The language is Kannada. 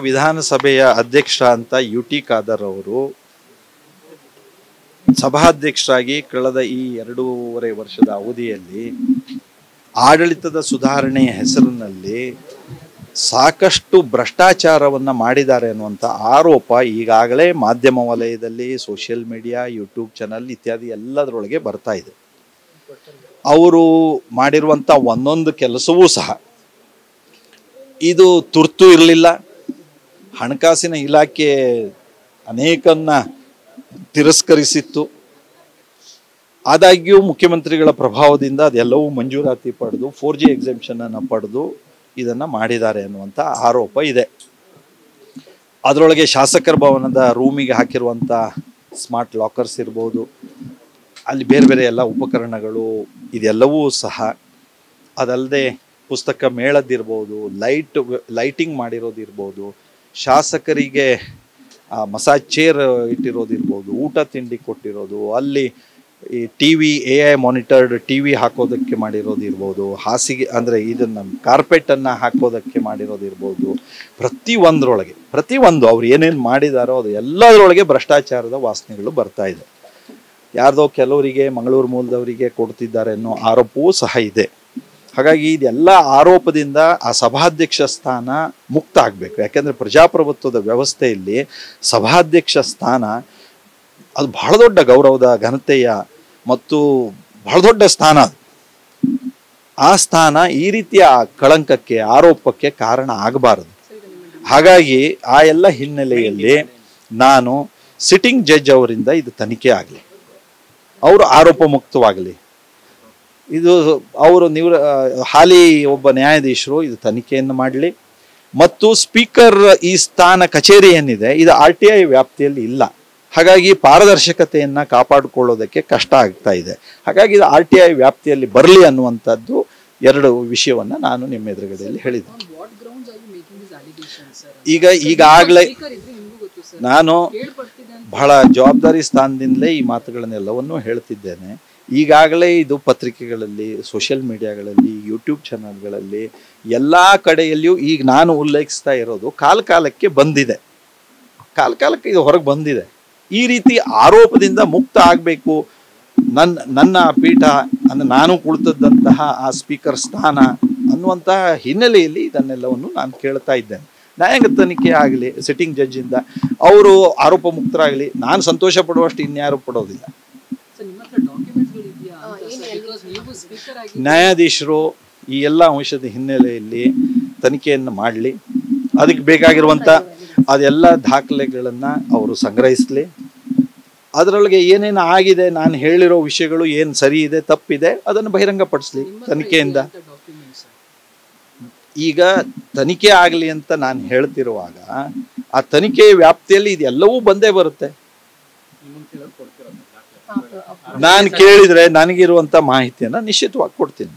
ವಿಧಾನಸಭೆಯ ಅಧ್ಯಕ್ಷ ಅಂತ UT ಖಾದರ್ ಅವರು ಸಭಾಧ್ಯಕ್ಷರಾಗಿ ಕಳೆದ ಈ 2.5 ವರ್ಷದ ಅವಧಿಯಲ್ಲಿ ಆಡಳಿತದ ಸುಧಾರಣೆಯ ಹೆಸರಿನಲ್ಲಿ ಸಾಕಷ್ಟು ಭ್ರಷ್ಟಾಚಾರವನ್ನು ಮಾಡಿದ್ದಾರೆ ಅನ್ನುವಂಥ ಆರೋಪ ಈಗಾಗಲೇ ಮಾಧ್ಯಮ ವಲಯದಲ್ಲಿ, ಸೋಷಿಯಲ್ ಮೀಡಿಯಾ, ಯೂಟ್ಯೂಬ್ ಚಾನಲ್ ಇತ್ಯಾದಿ ಎಲ್ಲದರೊಳಗೆ ಬರ್ತಾ ಇದೆ. ಅವರು ಮಾಡಿರುವಂಥ ಒಂದೊಂದು ಕೆಲಸವೂ ಸಹ ಇದು ತುರ್ತು ಇರಲಿಲ್ಲ. ಹಣಕಾಸಿನ ಇಲಾಖೆ ಅನೇಕನ್ನ ತಿರಸ್ಕರಿಸಿತ್ತು. ಆದಾಗ್ಯೂ ಮುಖ್ಯಮಂತ್ರಿಗಳ ಪ್ರಭಾವದಿಂದ ಅದೆಲ್ಲವೂ ಮಂಜೂರಾತಿ ಪಡೆದು 4G ಎಕ್ಸೆಂಪ್ಷನ್ ಅನ್ನು ಪಡೆದು ಇದನ್ನು ಮಾಡಿದ್ದಾರೆ ಅನ್ನುವಂಥ ಆರೋಪ ಇದೆ. ಅದರೊಳಗೆ ಶಾಸಕರ ಭವನದ ರೂಮಿಗೆ ಹಾಕಿರುವಂಥ ಸ್ಮಾರ್ಟ್ ಲಾಕರ್ಸ್ ಇರ್ಬೋದು, ಅಲ್ಲಿ ಬೇರೆ ಬೇರೆ ಎಲ್ಲ ಉಪಕರಣಗಳು ಇದೆಲ್ಲವೂ ಸಹ, ಅದಲ್ಲದೆ ಪುಸ್ತಕ ಮೇಳದಿರ್ಬೋದು, ಲೈಟಿಂಗ್ ಮಾಡಿರೋದಿರ್ಬೋದು, ಶಾಸಕರಿಗೆ ಮಸಾಜ್ ಚೇರ್ ಇಟ್ಟಿರೋದಿರ್ಬೋದು, ಊಟ ತಿಂಡಿ ಕೊಟ್ಟಿರೋದು, ಅಲ್ಲಿ ಈ TV AI ಮಾನಿಟರ್ಡ್ TV ಹಾಕೋದಕ್ಕೆ ಮಾಡಿರೋದಿರ್ಬೋದು, ಹಾಸಿಗೆ ಅಂದರೆ ಇದನ್ನು ಕಾರ್ಪೆಟನ್ನು ಹಾಕೋದಕ್ಕೆ ಮಾಡಿರೋದಿರ್ಬೋದು, ಪ್ರತಿಯೊಂದು ಅವ್ರು ಏನೇನು ಮಾಡಿದಾರೋ ಅದು ಎಲ್ಲದರೊಳಗೆ ಭ್ರಷ್ಟಾಚಾರದ ವಾಸನೆಗಳು ಬರ್ತಾ ಇದೆ. ಯಾರ್ದೋ ಕೆಲವರಿಗೆ, ಮಂಗಳೂರು ಮೂಲದವರಿಗೆ ಕೊಡ್ತಿದ್ದಾರೆ ಅನ್ನೋ ಆರೋಪವೂ ಸಹ ಇದೆ. ಹಾಗಾಗಿ ಇದೆಲ್ಲ ಆರೋಪದಿಂದ ಆ ಸಭಾಧ್ಯಕ್ಷ ಸ್ಥಾನ ಮುಕ್ತ ಆಗಬೇಕು. ಯಾಕೆಂದರೆ ಪ್ರಜಾಪ್ರಭುತ್ವದ ವ್ಯವಸ್ಥೆಯಲ್ಲಿ ಸಭಾಧ್ಯಕ್ಷ ಸ್ಥಾನ ಅದು ಬಹಳ ದೊಡ್ಡ ಗೌರವದ, ಘನತೆಯ ಮತ್ತು ಬಹಳ ದೊಡ್ಡ ಸ್ಥಾನ. ಆ ಸ್ಥಾನ ಈ ರೀತಿಯ ಕಳಂಕಕ್ಕೆ, ಆರೋಪಕ್ಕೆ ಕಾರಣ ಆಗಬಾರದು. ಹಾಗಾಗಿ ಆ ಎಲ್ಲ ಹಿನ್ನೆಲೆಯಲ್ಲಿ ನಾನು ಸಿಟ್ಟಿಂಗ್ ಜಡ್ಜ್ ಅವರಿಂದ ಇದು ತನಿಖೆ ಆಗಲಿ, ಅವರು ಆರೋಪ ಮುಕ್ತವಾಗಲಿ, ಇದು ಅವರು ಹಾಲಿ ಒಬ್ಬ ನ್ಯಾಯಾಧೀಶರು ಇದು ತನಿಖೆಯನ್ನು ಮಾಡಲಿ. ಮತ್ತು ಸ್ಪೀಕರ್ ಈ ಸ್ಥಾನ ಕಚೇರಿ ಏನಿದೆ ಇದು RTI ವ್ಯಾಪ್ತಿಯಲ್ಲಿ ಇಲ್ಲ. ಹಾಗಾಗಿ ಪಾರದರ್ಶಕತೆಯನ್ನು ಕಾಪಾಡಿಕೊಳ್ಳೋದಕ್ಕೆ ಕಷ್ಟ ಆಗ್ತಾ ಇದೆ. ಹಾಗಾಗಿ ಇದು RTI ವ್ಯಾಪ್ತಿಯಲ್ಲಿ ಬರಲಿ ಅನ್ನುವಂಥದ್ದು 2 ವಿಷಯವನ್ನು ನಾನು ನಿಮ್ಮ ಎದುರುಗಡೆಯಲ್ಲಿ ಹೇಳಿದ್ದೆ. ಈಗಾಗಲೇ ನಾನು ಬಹಳ ಜವಾಬ್ದಾರಿ ಸ್ಥಾನದಿಂದಲೇ ಈ ಮಾತುಗಳನ್ನೆಲ್ಲವನ್ನೂ ಹೇಳ್ತಿದ್ದೇನೆ. ಈಗಾಗಲೇ ಇದು ಪತ್ರಿಕೆಗಳಲ್ಲಿ, ಸೋಷಿಯಲ್ ಮೀಡಿಯಾಗಳಲ್ಲಿ, ಯೂಟ್ಯೂಬ್ ಚಾನಲ್ಗಳಲ್ಲಿ ಎಲ್ಲ ಕಡೆಯಲ್ಲಿಯೂ ಈಗ ನಾನು ಉಲ್ಲೇಖಿಸ್ತಾ ಇರೋದು ಕಾಲಕ್ಕೆ ಬಂದಿದೆ. ಕಾಲಕ್ಕೆ ಇದು ಹೊರಗೆ ಬಂದಿದೆ. ಈ ರೀತಿ ಆರೋಪದಿಂದ ಮುಕ್ತ ಆಗಬೇಕು. ನನ್ನ ಪೀಠ ಅಂದರೆ ನಾನು ಕುಳಿತದ್ದಂತಹ ಆ ಸ್ಪೀಕರ್ ಸ್ಥಾನ ಅನ್ನುವಂತಹ ಹಿನ್ನೆಲೆಯಲ್ಲಿ ಇದನ್ನೆಲ್ಲವನ್ನು ನಾನು ಕೇಳ್ತಾ ಇದ್ದೇನೆ. ನ್ಯಾಯಾಂಗ ತನಿಖೆ ಆಗಲಿ, ಸಿಟ್ಟಿಂಗ್ ಜಡ್ಜಿಂದ ಅವರು ಆರೋಪ ಮುಕ್ತರಾಗಲಿ. ನಾನು ಸಂತೋಷ ಪಡುವಷ್ಟು ಇನ್ಯಾರು ಪಡೋದಿಲ್ಲ. ನ್ಯಾಯಾಧೀಶರು ಈ ಎಲ್ಲ ಅಂಶದ ಹಿನ್ನೆಲೆಯಲ್ಲಿ ತನಿಖೆಯನ್ನು ಮಾಡಲಿ. ಅದಕ್ಕೆ ಬೇಕಾಗಿರುವಂಥ ಅದೆಲ್ಲ ದಾಖಲೆಗಳನ್ನು ಅವರು ಸಂಗ್ರಹಿಸಲಿ. ಅದರೊಳಗೆ ಏನೇನು ಆಗಿದೆ, ನಾನು ಹೇಳಿರೋ ವಿಷಯಗಳು ಏನು ಸರಿ ಇದೆ, ತಪ್ಪಿದೆ, ಅದನ್ನು ಬಹಿರಂಗಪಡಿಸಲಿ ತನಿಖೆಯಿಂದ. ಈಗ ತನಿಖೆ ಆಗಲಿ ಅಂತ ನಾನು ಹೇಳ್ತಿರುವಾಗ ಆ ತನಿಖೆಯ ವ್ಯಾಪ್ತಿಯಲ್ಲಿ ಇದೆಲ್ಲವೂ ಬಂದೇ ಬರುತ್ತೆ. ನಾನು ಕೇಳಿದರೆ ನನಗಿರುವಂಥ ಮಾಹಿತಿಯನ್ನು ನಿಶ್ಚಿತವಾಗಿ ಕೊಡ್ತೀನಿ.